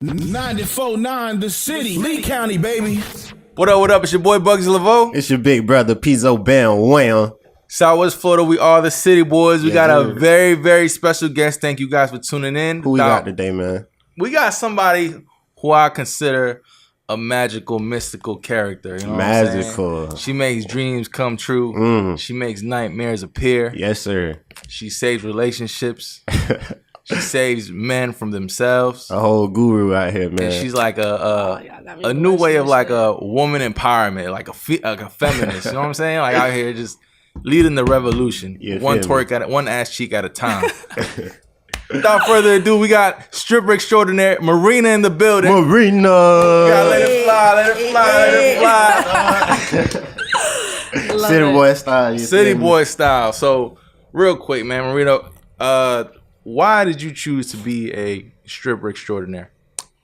94.9 The City, Lee County, baby. What up? It's your boy Bugsy Laveau. It's your big brother, Pizzo Bam Wham. Southwest Florida, we are the City Boys. We got a very, very special guest. Thank you guys for tuning in. Who we got today, man? We got somebody who I consider a magical, mystical character. You know Magical. She makes dreams come true. She makes nightmares appear. Yes, sir. She saves relationships. She saves men from themselves. A whole guru out here, man. And she's like a new way of like a woman empowerment, like a feminist. You know what I'm saying? Like out here just leading the revolution. One ass cheek at a time. Without further ado, we got stripper extraordinaire Marina in the building. Marina. Gotta let it fly. City boy style. City boy style. So real quick, man, Marina, why did you choose to be a stripper extraordinaire?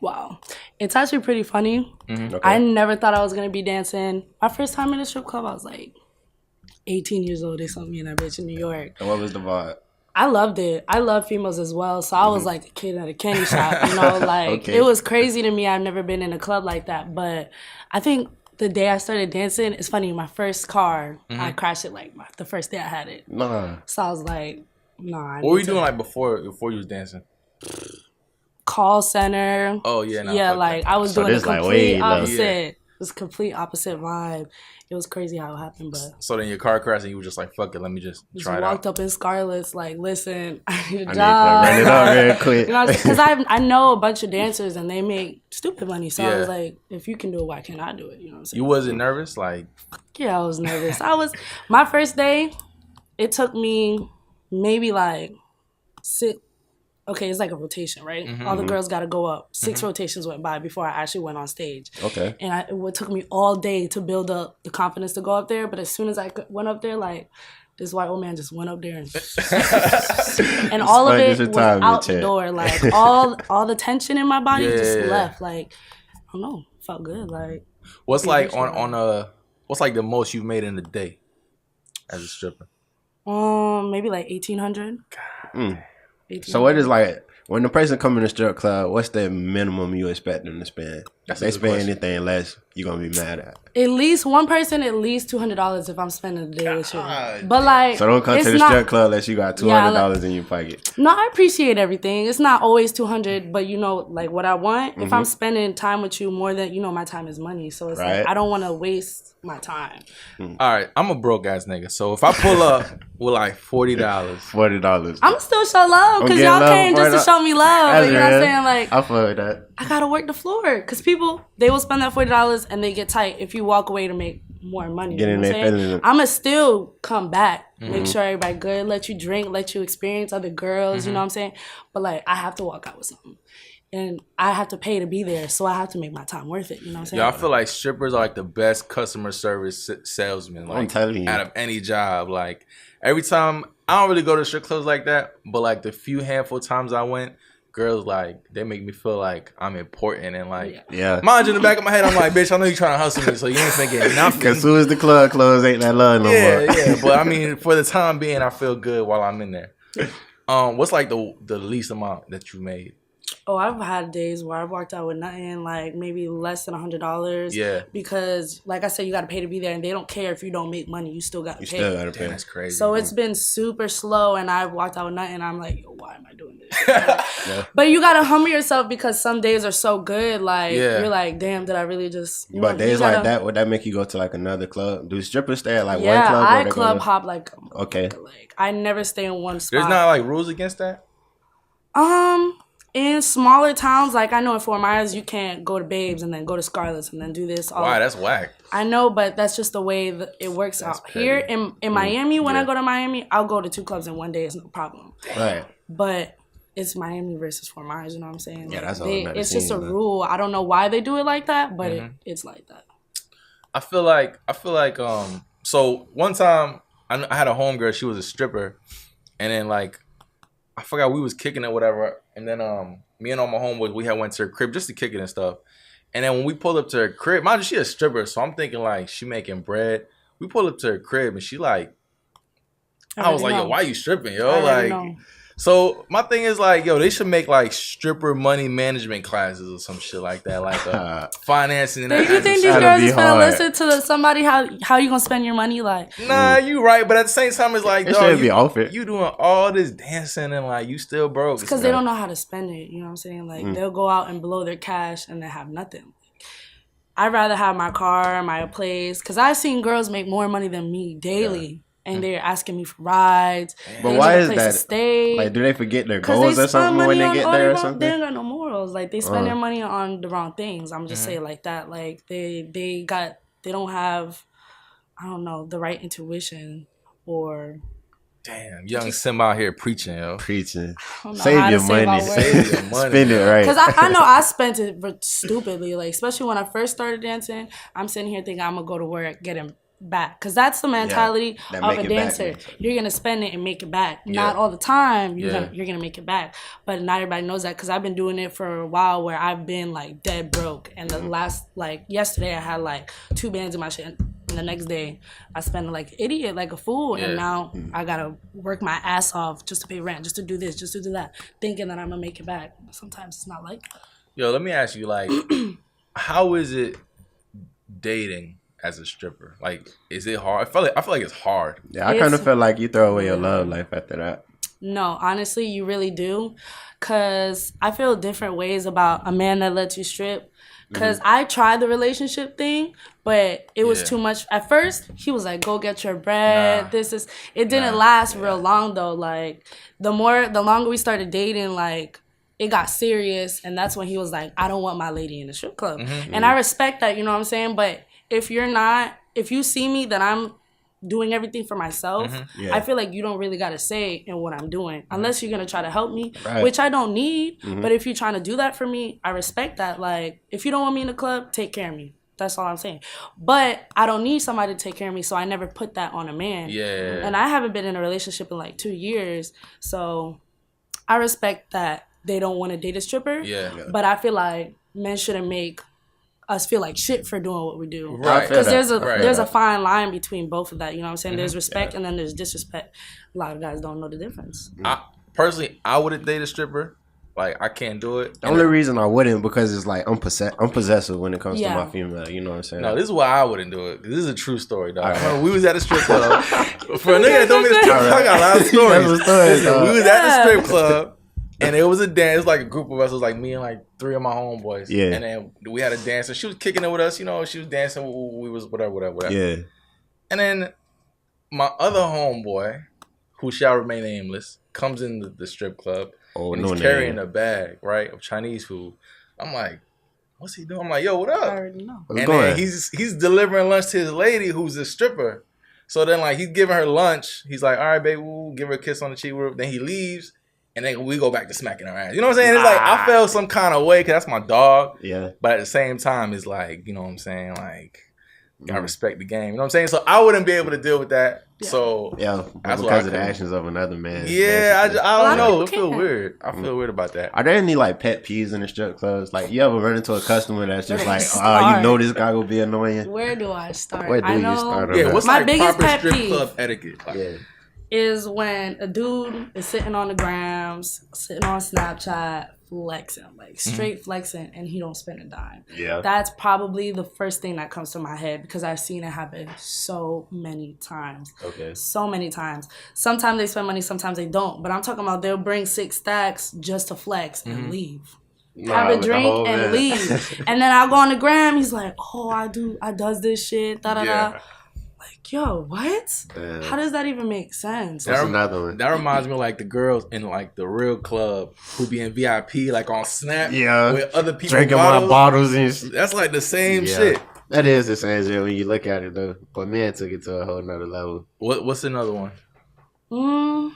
Wow. It's actually pretty funny. Okay. I never thought I was going to be dancing. My first time in a strip club, I was like 18 years old. They sent me in that bitch in New York. And what was the vibe? I loved it. I love females as well. So I was like a kid at a candy shop, you know, like It was crazy to me. I've never been in a club like that. But I think the day I started dancing, it's funny, my first car, I crashed it like the first day I had it. Nah. So I was like, nah. What were you doing like before you was dancing? Call center. Oh yeah, like I was doing the complete opposite. Yeah. It was complete opposite vibe. It was crazy how it happened, but so then your car crashed and you were just like, fuck it, let me just try it out. Walked up in Scarlett's like, listen, I need a job. Run it up real quick. Because I know a bunch of dancers and they make stupid money. So I was like, if you can do it, why can't I do it? You know what I'm saying? You wasn't nervous? Like, yeah, I was nervous. My first day, it took me maybe like it's like a rotation, right? All the girls got to go up. 6 rotations went by before I actually went on stage. Okay. And it took me all day to build up the confidence to go up there. But as soon as I went up there, like, this white old man just went up there and all of it was out the door. Like, all the tension in my body just left. Like, I don't know. Felt good. Like, what's like what's like the most you've made in a day as a stripper? Maybe like 1,800. So what is like when the person come in the strip club? What's the minimum you expect them to spend? If they spend anything less, you're gonna be mad at least one person. At least $200 if I'm spending the day with you. But like, so don't come to the strip club unless you got $200 in your pocket. No, I appreciate everything. It's not always 200, but you know, like what I want. If I'm spending time with you more than my time is money. So it's like I don't want to waste my time. All right, I'm a broke ass nigga. So if I pull up with like $40, I'm still show love because y'all came just to show me love. You know what I'm saying? Like, I feel like that. I gotta work the floor because people, they will spend that $40 and they get tight if you walk away to make more money. You know what I'm saying? I'ma still come back, make sure everybody good, let you drink, let you experience other girls. You know what I'm saying? But like, I have to walk out with something. And I have to pay to be there, so I have to make my time worth it. You know what I'm saying? Yeah, I feel like strippers are like the best customer service salesmen. Like, I'm telling you. Out of any job. Like, every time, I don't really go to strip clubs like that, but like the few handful times I went, girls like, they make me feel like I'm important and like, mind you, in the back of my head, I'm like, bitch, I know you're trying to hustle me, so you ain't thinking nothing. Because as soon as the club closed, ain't that love no more. Yeah, but I mean, for the time being, I feel good while I'm in there. What's like the least amount that you made? Oh, I've had days where I've walked out with nothing, like maybe less than $100. Yeah. Because, like I said, you got to pay to be there, and they don't care if you don't make money. You still got to pay. Damn, that's crazy. So it's been super slow, and I've walked out with nothing, and I'm like, yo, why am I doing this? But you got to humble yourself because some days are so good. Like, you're like, damn, did I really just... But days like that, would that make you go to like another club? Do strippers stay at like one club? Yeah, I club hop like... Okay. Like, I never stay in one spot. There's not like rules against that? In smaller towns, like I know in Fort Myers, you can't go to Babes and then go to Scarlett's and then do this. Why? That's whack. I know, but that's just the way that it works out. Petty. Here in Miami, when I go to Miami, I'll go to 2 clubs in one day. It's no problem. Right. But it's Miami versus Fort Myers, you know what I'm saying? Yeah, that's all. It's just a rule. I don't know why they do it like that, but it's like that. I feel like so one time I had a homegirl, she was a stripper, and then like I forgot, we was kicking it, whatever. And then me and all my homeboys, we had went to her crib just to kick it and stuff. And then when we pulled up to her crib, mind you, she a stripper, so I'm thinking like she making bread. We pulled up to her crib and she like, I was like, yo, why you stripping, yo? Like, So my thing is like, yo, they should make like stripper money management classes or some shit like that, like financing. Do you think these girls is gonna listen to somebody how you gonna spend your money? Like, nah, you right, but at the same time, it's like, dog, you doing all this dancing and like you still broke. Because they don't know how to spend it. You know what I'm saying? Like they'll go out and blow their cash and then have nothing. I'd rather have my car, my place, because I've seen girls make more money than me daily. Yeah. And they're asking me for rides. But why is that? Like, do they forget their goals or something when they get there or something? They ain't got no morals. Like, they spend their money on the wrong things. I'm just saying like that. Like, they don't have, I don't know, the right intuition or... Damn, young Simba out here preaching, yo. Preaching. Save your money. Spend it right. Because I know I spent it stupidly. Like, especially when I first started dancing, I'm sitting here thinking I'm going to go to work, get him back, because that's the mentality of a dancer. You're gonna spend it and make it back. Not all the time you're gonna make it back, but not everybody knows that, because I've been doing it for a while where I've been like dead broke, and the last, like yesterday I had like 2 bands in my shit, and the next day I spent like idiot, like a fool, and now I gotta work my ass off just to pay rent, just to do this, just to do that, thinking that I'm gonna make it back. Sometimes it's not like that. Yo, let me ask you, like, how is it dating as a stripper? Like, is it hard? I feel like it's hard. Yeah, I kind of feel like you throw away your love life after that. No, honestly, you really do. Because I feel different ways about a man that lets you strip. Because I tried the relationship thing, but it was too much. At first, he was like, go get your bread. It didn't last real long, though. Like, the longer we started dating, like, it got serious. And that's when he was like, I don't want my lady in the strip club. And I respect that, you know what I'm saying? But if you see me that I'm doing everything for myself, I feel like you don't really got to say in what I'm doing, unless you're going to try to help me, which I don't need. But if you're trying to do that for me, I respect that. Like, if you don't want me in the club, take care of me. That's all I'm saying. But I don't need somebody to take care of me, so I never put that on a man. Yeah. And I haven't been in a relationship in like 2 years, so I respect that they don't want to date a stripper. Yeah. But I feel like men shouldn't make us feel like shit for doing what we do. Right. Because there's a fine line between both of that. You know what I'm saying? There's respect and then there's disrespect. A lot of guys don't know the difference. I wouldn't date a stripper. Like, I can't do it. The only reason I wouldn't, because it's like I'm possessive when it comes to my female. You know what I'm saying? No, this is why I wouldn't do it. This is a true story, dog. Right. We was at a strip club. For a nigga that don't get a strip club, I got a lot of stories. We was at the strip club. And it was a dance. It was like a group of us. It was like me and like 3 of my homeboys. Yeah. And then we had a dancer. She was kicking it with us. You know, she was dancing. We was whatever. Yeah. And then my other homeboy, who shall remain nameless, comes in the strip club. And he's carrying a bag, right, of Chinese food. I'm like, what's he doing? I'm like, yo, what up? I already know. And then he's delivering lunch to his lady, who's a stripper. So then, like, he's giving her lunch. He's like, all right, baby, we'll give her a kiss on the cheek. Then he leaves. And then we go back to smacking her ass. You know what I'm saying? It's like, I felt some kind of way because that's my dog. Yeah. But at the same time, it's like, you know what I'm saying? Like, I respect the game. You know what I'm saying? So I wouldn't be able to deal with that. Yeah. So that's because of the actions of another man. Yeah, I don't know. I feel weird. I feel weird about that. Are there any like pet peeves in the strip clubs? Like, you ever run into a customer that's just like, oh, you know this guy will be annoying? Where do I start? Where do you start? Yeah, what's my biggest pet peeve club etiquette? Like, is when a dude is sitting on the grams, sitting on Snapchat, flexing, like straight flexing, and he don't spend a dime. Yeah. That's probably the first thing that comes to my head, because I've seen it happen so many times. Okay. So many times. Sometimes they spend money, sometimes they don't. But I'm talking about they'll bring 6 stacks just to flex and leave. Have a drink and leave. And then I'll go on the gram, he's like, oh, I does this shit, da-da-da. Like, yo, what? How does that even make sense? That's another one. That reminds me of like the girls in like the real club who be in VIP, like on Snap, with other people drinking my bottles and shit. That's like the same shit. That is the same shit when you look at it though. But men took it to a whole nother level. What's another one?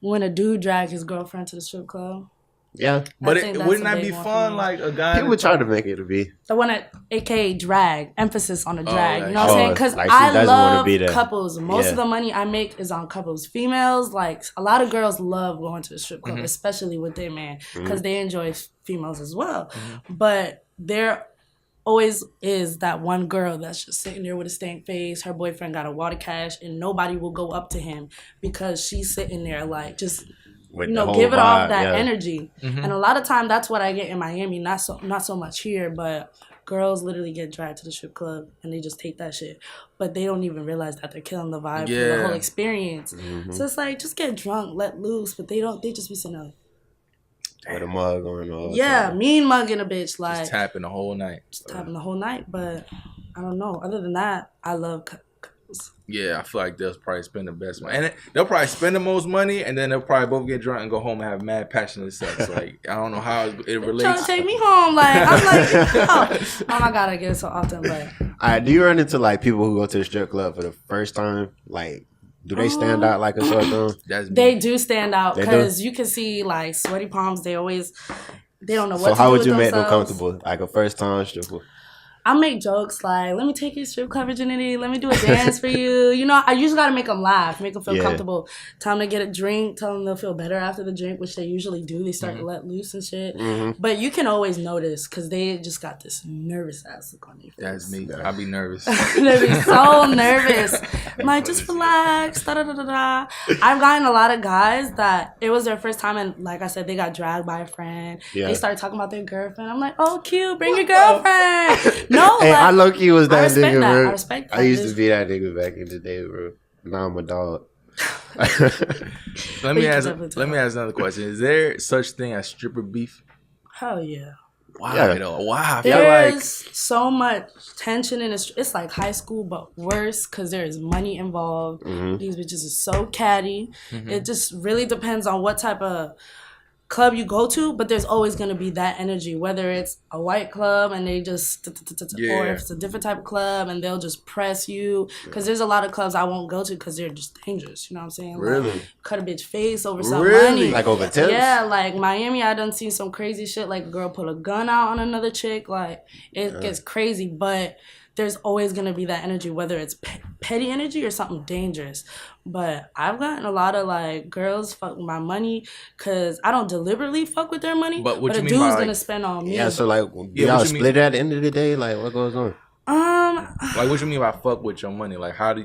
When a dude drag his girlfriend to the strip club. Yeah, but wouldn't that be fun? Like a guy, people try to make it to be the one at AKA drag, emphasis on the drag. You know what I'm saying? Because like I love couples. Most of the money I make is on couples. Females, like a lot of girls love going to the strip club, especially with their man, because they enjoy females as well. But there always is that one girl that's just sitting there with a stank face. Her boyfriend got a wad of cash, and nobody will go up to him because she's sitting there like just give it off that energy. Mm-hmm. And a lot of time that's what I get in Miami. Not so much here, but girls literally get dragged to the strip club and they just take that shit. But they don't even realize that they're killing the vibe for the whole experience. Mm-hmm. So it's like, just get drunk, let loose. But they just be sitting there. With a mug on all. Yeah, mean mugging a bitch. Like, just tapping the whole night. But I don't know. Other than that, I love couples. Yeah, I feel like they'll probably spend the best money. And they'll probably spend the most money, and then they'll probably both get drunk and go home and have mad passionate sex. Like, I don't know how it relates. Trying to take me home. Like, I'm like, oh my God, I get it so often. But all right, do you run into like people who go to the strip club for the first time? Like, do they stand out like a sore thumb? They do stand out because you can see like sweaty palms. They don't know what to do. So how would you make them comfortable? Like a first time stripper? I make jokes like, let me take your strip club virginity. Let me do a dance for you. You know, I usually got to make them laugh, make them feel comfortable. Tell them to get a drink. Tell them they'll feel better after the drink, which they usually do. They start to let loose and shit. Mm-hmm. But you can always notice because they just got this nervous ass look on their face. That's me. I'll be nervous. They be so nervous. I'm like, just relax. Da-da-da-da-da. I've gotten a lot of guys that it was their first time and like I said, they got dragged by a friend. Yeah. They started talking about their girlfriend. I'm like, oh, cute. Bring your girlfriend. No, hey, I low-key was that nigga, bro. I respect that. I used to be that nigga back in the day, bro. Now I'm a dog. Let me ask another question. Is there such thing as stripper beef? Hell yeah. Wow. Yeah. Wow. There's so much tension in it. It's like high school, but worse because there is money involved. Mm-hmm. These bitches are so catty. Mm-hmm. It just really depends on what type of club you go to, but there's always going to be that energy, whether it's a white club and they just or if it's a different type of club and they'll just press you, because there's a lot of clubs I won't go to because they're just dangerous, you know what I'm saying? Really? Like, cut a bitch face over some money. Like over tips? Yeah, like Miami, I done seen some crazy shit, like a girl put a gun out on another chick, like it gets crazy, but there's always going to be that energy, whether it's petty energy or something dangerous. But I've gotten a lot of, like, girls fuck with my money because I don't deliberately fuck with their money, but a dude's going to spend on me. Yeah, so, like, y'all split at the end of the day? Like, what goes on? Like, what you mean by fuck with your money? Like, how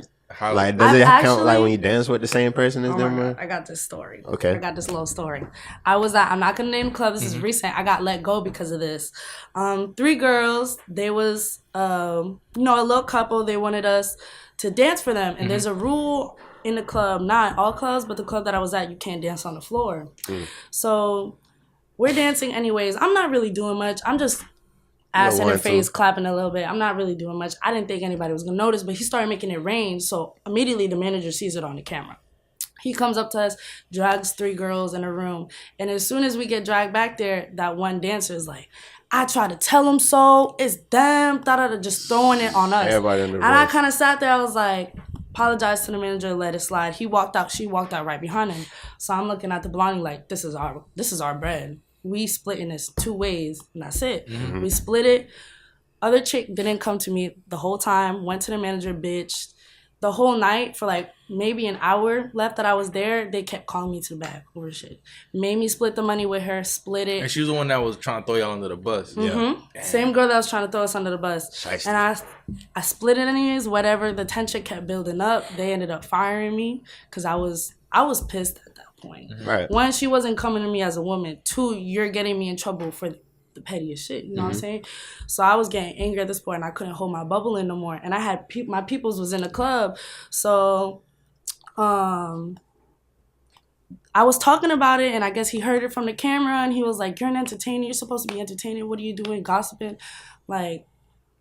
like, does it count, like, when you dance with the same person as them? I got this story. Okay. I got this little story. I'm not going to name the club. This is recent. I got let go because of this. 3 girls. They was, a little couple. They wanted us to dance for them. And there's a rule in the club, not all clubs, but the club that I was at, you can't dance on the floor. So we're dancing anyways. I'm not really doing much. I'm just ass in her face, clapping a little bit. I'm not really doing much. I didn't think anybody was going to notice, but he started making it rain. So immediately the manager sees it on the camera. He comes up to us, drags 3 girls in a room. And as soon as we get dragged back there, that one dancer is like, I try to tell him so. It's them. Just throwing it on us. Everybody in the room. And I kind of sat there. I was like, apologized to the manager, let it slide. He walked out. She walked out right behind him. So I'm looking at the blondie like, this is our bread. We splitting this 2 ways, and that's it. Mm-hmm. We split it. Other chick didn't come to me the whole time. Went to the manager, bitch. The whole night for like maybe an hour left that I was there, they kept calling me to the back over shit. Made me split the money with her, split it. And she was the one that was trying to throw y'all under the bus. Mm-hmm. Yeah. Same girl that was trying to throw us under the bus. Shiesty. And I split it anyways, whatever. The tension kept building up. They ended up firing me because I was pissed at that point. Mm-hmm. Right. 1, she wasn't coming to me as a woman. 2, you're getting me in trouble for the pettiest shit, you know what I'm saying? So I was getting angry at this point and I couldn't hold my bubble in no more. And I had my peoples was in the club. So I was talking about it and I guess he heard it from the camera and he was like, you're an entertainer, you're supposed to be entertaining, what are you doing, gossiping? Like,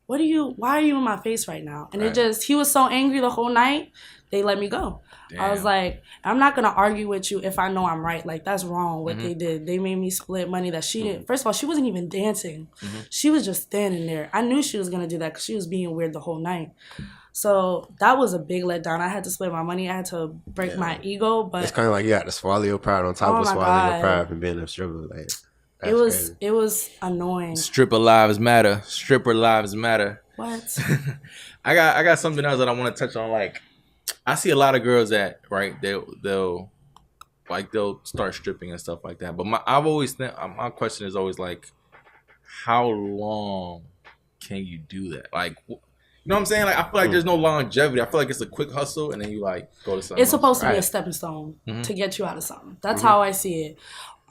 why are you in my face right now? And he was so angry the whole night, they let me go. Damn. I was like, I'm not going to argue with you if I know I'm right. Like, that's wrong what they did. They made me split money that she didn't. First of all, she wasn't even dancing. Mm-hmm. She was just standing there. I knew she was going to do that because she was being weird the whole night. So that was a big letdown. I had to split my money. I had to break my ego. But it's kind of like you had to swallow your pride on top of swallowing your pride from being a stripper. Like, it was annoying. Stripper lives matter. Stripper lives matter. What? I got something else that I want to touch on. Like, I see a lot of girls that they'll start stripping and stuff like that. But my question is always like, how long can you do that? Like, know what I'm saying? Like I feel like there's no longevity. I feel like it's a quick hustle, and then you like go to something. It's supposed to be a stepping stone to get you out of something. That's how I see it.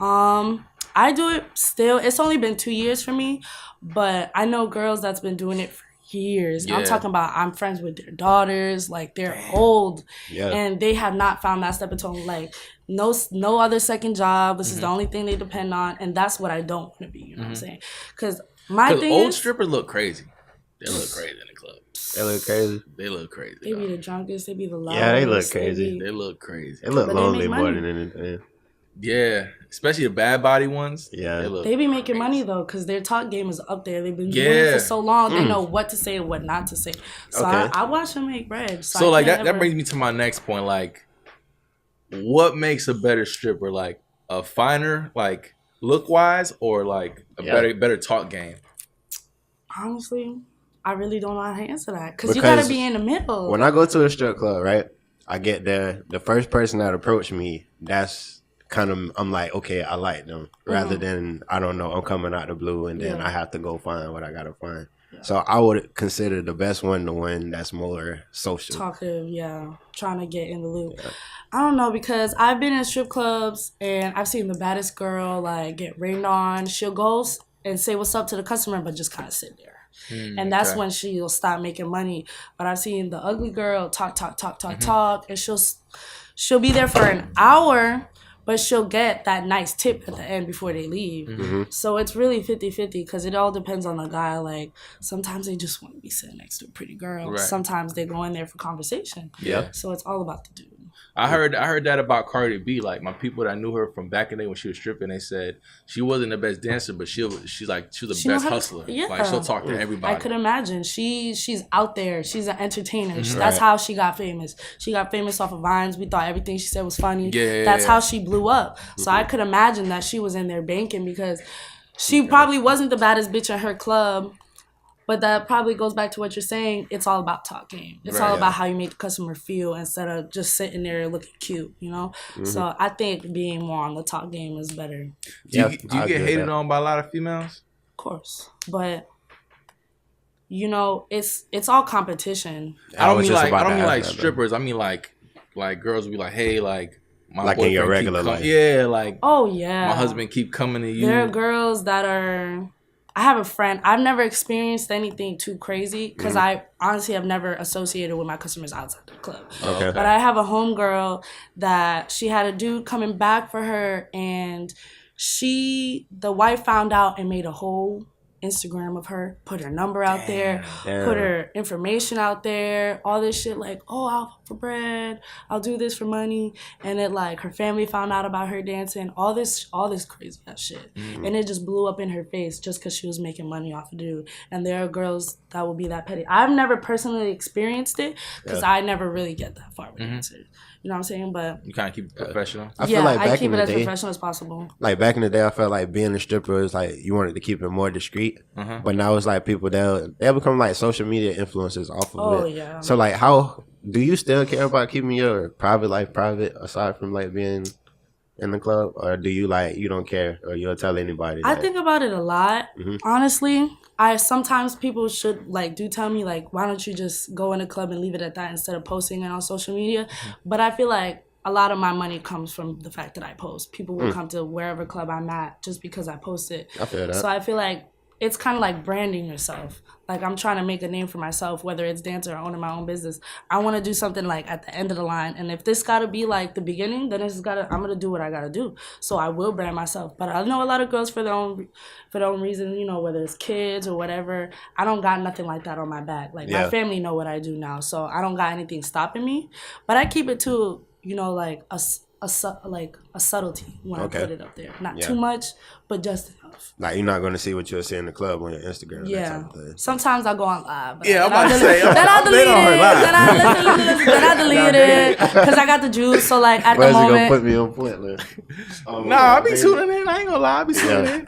I do it still. It's only been 2 years for me, but I know girls that's been doing it for years. Yeah. I'm talking about I'm friends with their daughters, like they're old, and they have not found that stepping stone. Like no other second job. This is the only thing they depend on, and that's what I don't want to be. You know what I'm saying? Because old strippers look crazy. They look crazy in the club. They look crazy. They look crazy. They be the drunkest. They be the loudest. Yeah, they look crazy. They look crazy. They look lonely more than anything. Yeah, especially the bad body ones. Yeah, they be making money though because their talk game is up there. They've been doing it for so long. They know what to say and what not to say. So I watch them make bread. So like that brings me to my next point. Like, what makes a better stripper? Like a finer, like look wise, or like a better talk game? Honestly, I really don't know how to answer that because you gotta be in the middle. When I go to a strip club, right, I get there. The first person that approached me, that's kind of, I'm like, okay, I like them. Rather than, I don't know, I'm coming out the blue and then I have to go find what I gotta find. Yeah. So I would consider the best one the one that's more social. Talkative, trying to get in the loop. Yeah. I don't know, because I've been in strip clubs and I've seen the baddest girl like get rained on. She'll go and say what's up to the customer, but just kind of sit there. And that's when she'll stop making money. But I've seen the ugly girl talk, and she'll be there for an hour, but she'll get that nice tip at the end before they leave. So it's really 50-50 because it all depends on the guy. Like, sometimes they just want to be sitting next to a pretty girl. Right. Sometimes they go in there for conversation. Yeah. So it's all about the dude. I heard that about Cardi B. Like, my people that knew her from back in the day when she was stripping, they said she wasn't the best dancer, but she's the best hustler. Like, she'll talk to everybody. I could imagine. She's out there. She's an entertainer. That's how she got famous. She got famous off of Vines. We thought everything she said was funny. That's how she blew up. So I could imagine that she was in there banking because she probably wasn't the baddest bitch in her club. But that probably goes back to what you're saying. It's all about talk game. It's all about how you make the customer feel instead of just sitting there looking cute, you know? So I think being more on the talk game is better. Do you get hated on by a lot of females? Of course. But, you know, it's all competition. I don't mean like strippers. I mean like girls will be like, hey, like, my like in your regular life. Yeah, like, oh, yeah. My husband keep coming to you. There are girls that are... I have a friend. I've never experienced anything too crazy because I honestly have never associated with my customers outside the club. Okay. But I have a homegirl that she had a dude coming back for her, and the wife found out and made a whole Instagram of her, put her number out there, put her information out there, all this shit like, oh, I'll fuck for bread, I'll do this for money, and it like her family found out about her dancing, all this crazy ass shit, and it just blew up in her face just because she was making money off a dude. And there are girls that will be that petty. I've never personally experienced it because I never really get that far with dancers. You know what I'm saying? But you kind of keep it professional. I feel like I keep it as professional as possible. Like back in the day, I felt like being a stripper was like you wanted to keep it more discreet. But now it's like people they'll become like social media influencers off of it. Yeah. So like, how do you still care about keeping your private life private aside from like being in the club, or do you like you don't care or you'll tell anybody? I think about it a lot, honestly. Sometimes people should do tell me like, why don't you just go in a club and leave it at that instead of posting it on social media? But I feel like a lot of my money comes from the fact that I post. People will come to wherever club I'm at just because I post it. I feel that. So I feel like it's kind of like branding yourself. Like, I'm trying to make a name for myself, whether it's dancer or owning my own business. I want to do something like at the end of the line. And if this got to be like the beginning, then I'm going to do what I got to do. So I will brand myself. But I know a lot of girls for their own reason, you know, whether it's kids or whatever. I don't got nothing like that on my back. Like, my family know what I do now. So I don't got anything stopping me. But I keep it to, you know, like a subtlety when I put it up there. Not too much, but just enough. Like, you're not going to see what you'll see in the club on your Instagram. Yeah. Sometimes I go on live. I'm about to say. Then I delete it. Then I delete it. Because I got the juice. So, like, at the moment. Going to put me on point, man? Nah, I be tuning in. I ain't going to lie. I be tuning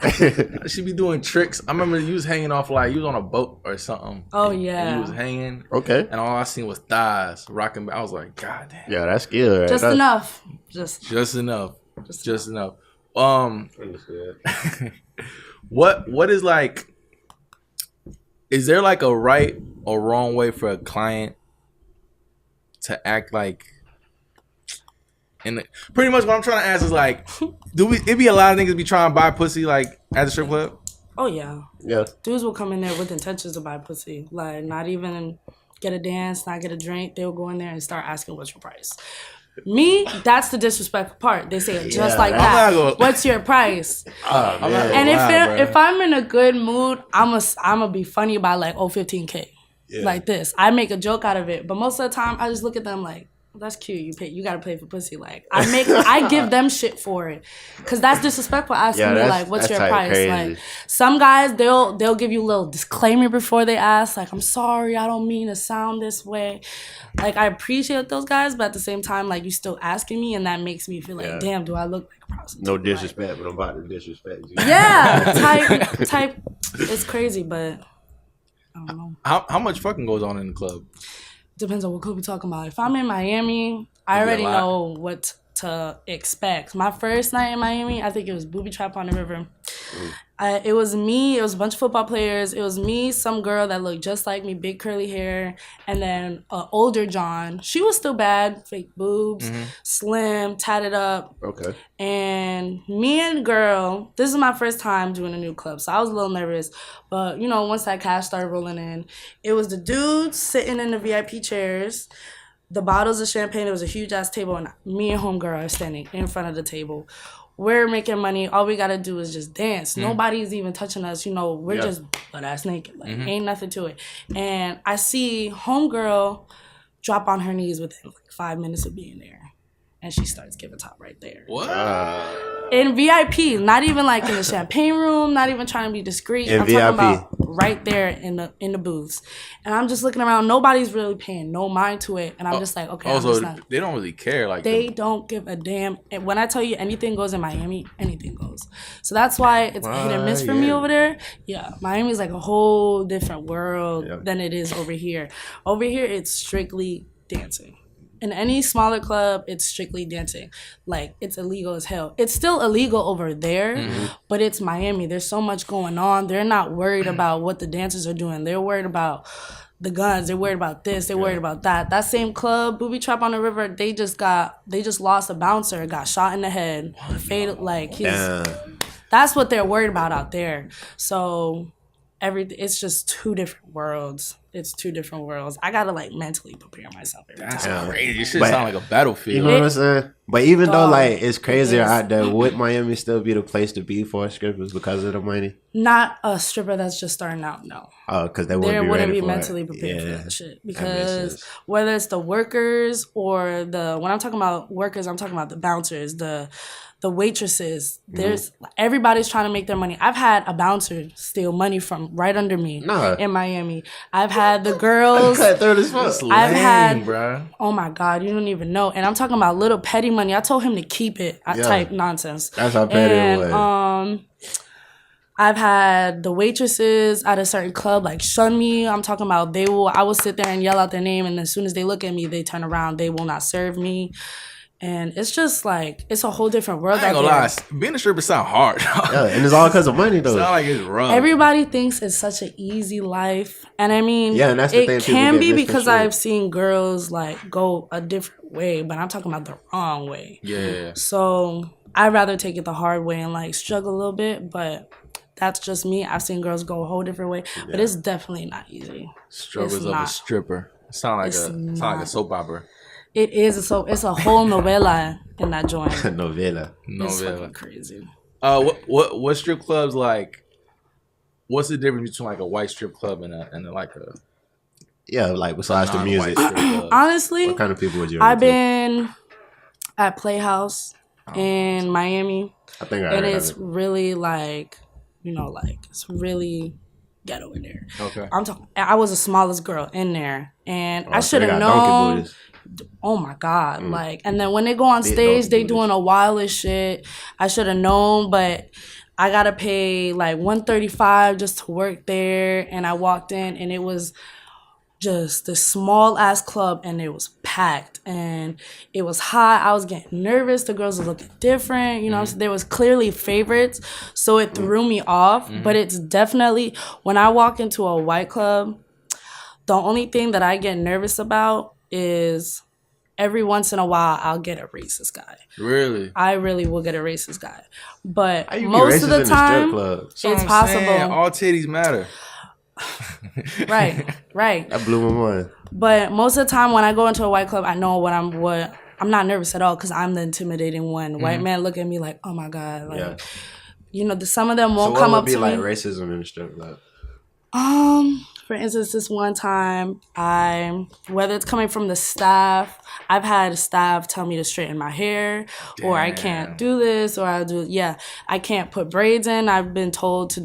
in. She be doing tricks. I remember you was hanging off, like, you was on a boat or something. Oh, yeah. And you was hanging. Okay. And all I seen was thighs rocking. I was like, God damn. Yeah, that's skill, right? Just enough. Just enough. Just enough. What is like? Is there like a right a wrong way for a client to act like? And pretty much what I'm trying to ask is like, it be a lot of niggas be trying to buy pussy like at the strip club? Oh yeah. Yeah. Dudes will come in there with intentions to buy pussy. Like not even get a dance, not get a drink. They'll go in there and start asking what's your price. Me, that's the disrespectful part. They say it just like that. What's your price? And if I'm in a good mood, I'ma be funny about like, $15K. Yeah. Like this. I make a joke out of it. But most of the time I just look at them like, that's cute. You gotta pay for pussy. Like I give them shit for it, cause that's disrespectful. Asking me like, what's your price? Crazy. Like some guys, they'll give you a little disclaimer before they ask. Like, I'm sorry, I don't mean to sound this way. Like I appreciate those guys, but at the same time, like you still asking me, and that makes me feel like, damn, do I look like a prostitute? No disrespect, but I'm about to disrespect you. Yeah, type. It's crazy, but I don't know. How much fucking goes on in the club? Depends on what club we're talking about. If I'm in Miami, I already know what to expect. My first night in Miami, I think it was Booby Trap on the River. It was me. It was a bunch of football players. It was me, some girl that looked just like me, big curly hair, and then an older John. She was still bad, fake boobs, slim, tatted up. Okay. And me and girl, this is my first time doing a new club, so I was a little nervous. But, you know, once that cash started rolling in, it was the dudes sitting in the VIP chairs, the bottles of champagne. There was a huge-ass table, and me and homegirl are standing in front of the table. We're making money. All we got to do is just dance. Nobody's even touching us. You know, we're just butt-ass naked. Like, ain't nothing to it. And I see homegirl drop on her knees within like 5 minutes of being there. And she starts giving top right there. What? In VIP, not even like in the champagne room, not even trying to be discreet. I'm VIP. talking about right there in the booths. And I'm just looking around. Nobody's really paying no mind to it. And I'm just like, okay. Also, they don't really care. Like they don't give a damn. And when I tell you anything goes in Miami, anything goes. So that's why it's hit and miss for me over there. Yeah, Miami's like a whole different world than it is over here. Over here, it's strictly dancing. In any smaller club, it's strictly dancing. Like, it's illegal as hell. It's still illegal over there, but it's Miami. There's so much going on. They're not worried about what the dancers are doing. They're worried about the guns. They're worried about this. They're worried about that. That same club, Booby Trap on the River, they just lost a bouncer, got shot in the head. Faded, like, that's what they're worried about out there. So it's just two different worlds. It's two different worlds. I gotta like mentally prepare myself every time. That's crazy. This shit sound like a battlefield. You know what I'm saying? But even though like it's crazier out there, would Miami still be the place to be for strippers because of the money? Not a stripper that's just starting out, no. Oh, because they wouldn't be mentally prepared for that shit. Because whether it's the workers or when I'm talking about workers, I'm talking about the bouncers, the waitresses. There's everybody's trying to make their money. I've had a bouncer steal money from right under me in Miami. I've had the girls. I've had, oh my God, you don't even know. And I'm talking about little petty money. I told him to keep it. Type nonsense. That's how petty it was. I've had the waitresses at a certain club like shun me. I'm talking about I will sit there and yell out their name, and as soon as they look at me, they turn around. They will not serve me. And it's just like, it's a whole different world out there. I ain't gonna lie, being a stripper sound hard. And it's all because of money though. Sound like it's rough. Everybody thinks it's such an easy life. And I mean, and that's the thing, it can be because I've seen girls like go a different way, but I'm talking about the wrong way. Yeah. So I'd rather take it the hard way and like struggle a little bit, but that's just me. I've seen girls go a whole different way, but it's definitely not easy. Struggles of a stripper. It sound like a soap opera. It is. It's a whole novella in that joint. Novella. It's fucking crazy. What strip clubs like? What's the difference between like a white strip club and like a? Yeah, like besides the music. Honestly, what kind of people would you? I've been at Playhouse in Miami. I think and it's really like, it's really ghetto in there. Okay. I was the smallest girl in there, and I should have known. Oh my God. And then when they go on stage, they doing a wildest shit. I should have known, but I gotta pay like $135 just to work there. And I walked in and it was just this small ass club and it was packed and it was hot. I was getting nervous. The girls were looking different. So there was clearly favorites. So it threw me off. But it's definitely, when I walk into a white club, The only thing that I get nervous about is every once in a while I'll get a racist guy. Really? I really will get a racist guy. But most of the time, it's possible. Saying, all titties matter. Right. That blew my mind. But most of the time when I go into a white club, I know what I'm not nervous at all because I'm the intimidating one. White men look at me like, oh my God. Like, some of them won't come up to me. So what would be like racism in the strip club? For instance, this one time, whether it's coming from the staff, I've had staff tell me to straighten my hair, or I can't do this, or I can't put braids in. I've been told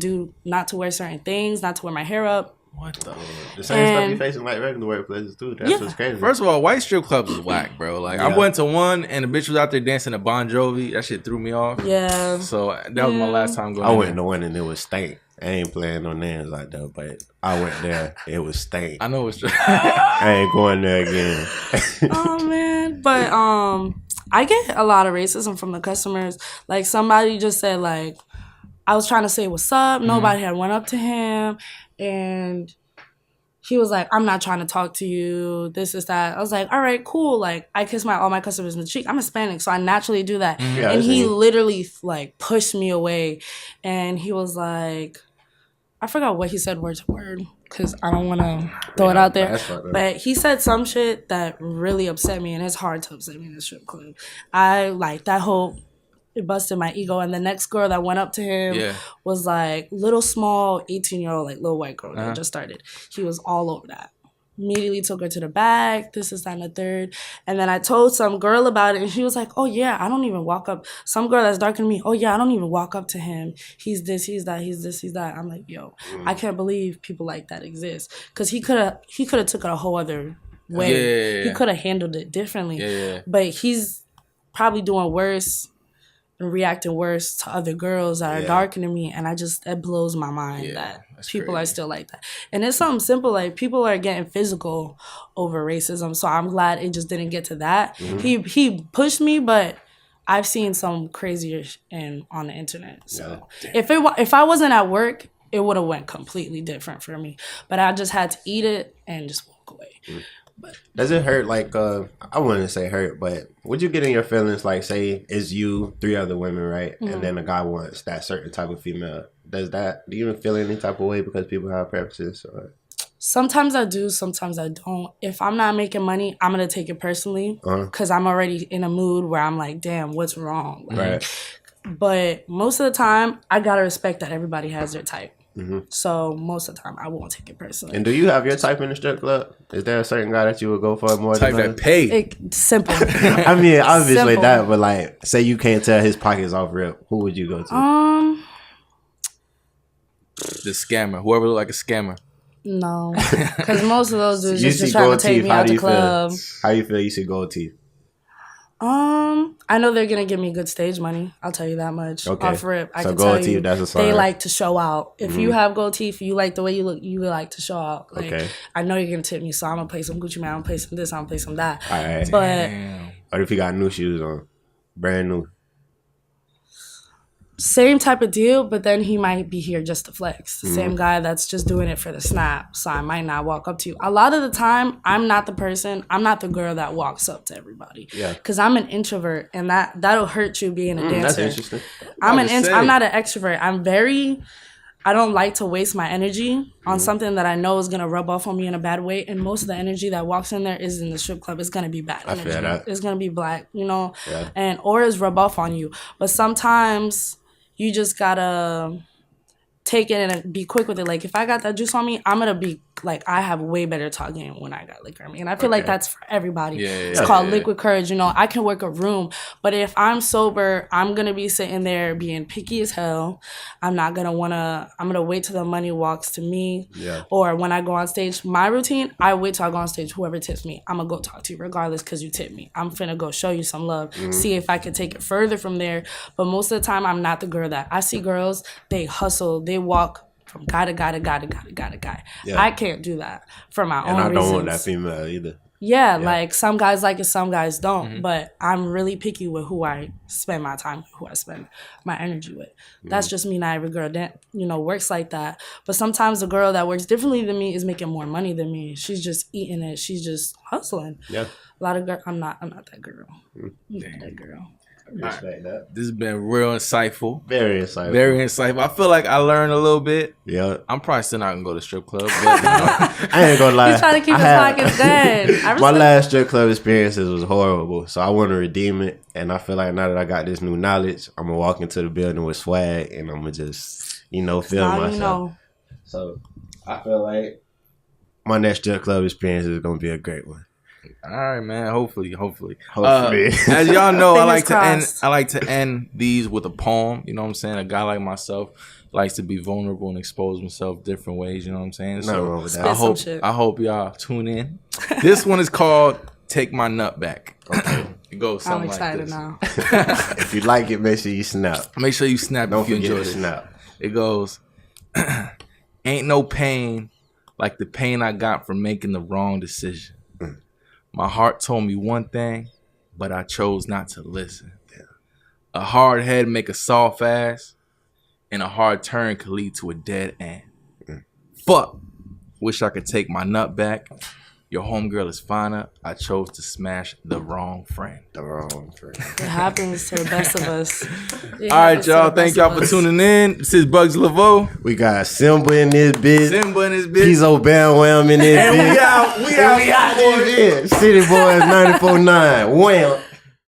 not to wear certain things, not to wear my hair up. What the same stuff you face in like regular workplaces too. That's what's crazy. First of all, white strip clubs is whack, bro. Like I went to one and the bitch was out there dancing to Bon Jovi. That shit threw me off. Yeah. So that was my last time going. I went to one and it was stank. I ain't playing no names like that, but I went there. It was stank. I know it's true. I ain't going there again. Oh man, but I get a lot of racism from the customers. Like somebody just said, like I was trying to say what's up. Nobody had went up to him, and he was like, "I'm not trying to talk to you. This is that." I was like, "All right, cool." Like I kiss all my customers in the cheek. I'm Hispanic, so I naturally do that. Yeah, and he literally like pushed me away, and he was like, I forgot what he said word to word because I don't want to throw it out there. But he said some shit that really upset me, and it's hard to upset me in the strip club. I like that whole, it busted my ego. And the next girl that went up to him was like little small 18-year-old, like little white girl that just started. He was all over that. Immediately took her to the back, this is that and the third. And then I told some girl about it and she was like, oh yeah, I don't even walk up. Some girl that's darker than me, oh yeah, I don't even walk up to him. He's this, he's that, he's this, he's that. I'm like, yo, I can't believe people like that exist. Because he could have took it a whole other way. Yeah. He could have handled it differently. Yeah. But he's probably doing worse and reacting worse to other girls that are darker than me, and it blows my mind that people are still like that. And it's something simple, like people are getting physical over racism, so I'm glad it just didn't get to that. He pushed me, but I've seen some crazier on the internet. So if I wasn't at work, it would have went completely different for me. But I just had to eat it and just walk away. But does it hurt? Like, I wouldn't say hurt, but would you get in your feelings? Like, say it's you, 3 other women, right? And then a guy wants that certain type of female. Do you even feel any type of way because people have preferences? Or? Sometimes I do, sometimes I don't. If I'm not making money, I'm going to take it personally because I'm already in a mood where I'm like, damn, what's wrong? Like, right. But most of the time, I got to respect that everybody has their type. So most of the time, I won't take it personally. And do you have your type in the strip club? Is there a certain guy that you would go for more type than that pay? Simple. I mean, obviously simple. That, but like, say you can't tell his pockets off rip, who would you go to? The scammer, whoever look like a scammer. No, because most of those dudes just trying to take me out the club. How you feel? You see gold teeth. I know they're gonna give me good stage money. I'll tell you that much. Okay. Off rip, I so can gold tell you. Teeth, that's a sign. They like to show out. If you have gold teeth, you like the way you look, you like to show out. Like, I know you're gonna tip me, so I'm gonna play some Gucci Mane, I'm gonna play some this, I'm gonna play some that. All right. But or if you got new shoes on, brand new. Same type of deal, but then he might be here just to flex. The same guy that's just doing it for the snap, so I might not walk up to you. A lot of the time, I'm not the girl that walks up to everybody. Yeah. Because I'm an introvert, and that'll hurt you being a dancer. That's interesting. I'm not an extrovert. I don't like to waste my energy on something that I know is going to rub off on me in a bad way, and most of the energy that walks in there is in the strip club. It's going to be bad energy. I feel that. It's going to be black, or it's rub off on you. But sometimes you just gotta take it and be quick with it. Like, if I got that juice on me, I'm gonna be like, I have way better talk game when I got liquor on me. And I feel like that's for everybody. It's called liquid courage. I can work a room. But if I'm sober, I'm gonna be sitting there being picky as hell. I'm gonna wait till the money walks to me. Yeah. Or when I go on stage, my routine, I wait till I go on stage, whoever tips me, I'm gonna go talk to you regardless because you tip me. I'm finna go show you some love, see if I can take it further from there. But most of the time, I'm not the girl that I see girls, they hustle, they walk from guy to guy to guy to guy to guy to guy. Yeah. I can't do that for my own reasons. And I don't want that female either. Yeah, like some guys like it, some guys don't. But I'm really picky with who I spend my time with, who I spend my energy with. That's just me. Not every girl that works like that. But sometimes a girl that works differently than me is making more money than me. She's just eating it. She's just hustling. Yeah. A lot of girls. I'm not that girl. I'm not that girl. Respect that. This has been real insightful. Very insightful. Very insightful. I feel like I learned a little bit. Yeah. I'm probably still not gonna go to strip club. But, I ain't gonna lie. He's trying to keep his pockets dead. My last strip club experiences was horrible, so I want to redeem it. And I feel like now that I got this new knowledge, I'm gonna walk into the building with swag, and I'm gonna just, feel myself. So I feel like my next strip club experience is gonna be a great one. All right, man. Hopefully. As y'all know, I like to end these with a poem. You know what I'm saying? A guy like myself likes to be vulnerable and expose himself different ways. You know what I'm saying? Nothing wrong with that. I hope y'all tune in. This one is called "Take My Nut Back." Okay. It goes something like this. I'm excited now. If you like it, make sure you snap. Make sure you snap. Don't if you forget enjoy to it. snap. It goes, "Ain't no pain like the pain I got from making the wrong decision. My heart told me one thing, but I chose not to listen. A hard head make a soft ass, and a hard turn could lead to a dead end. Fuck. Wish I could take my nut back. Your homegirl is finer. I chose to smash the wrong friend." It happens to the best of us. All right, y'all. Thank y'all for tuning in. This is Bugs Laveau. We got Simba in this bitch. Pizzo Bam Wham in this bitch. And we out. City Boys 94.9. Wham.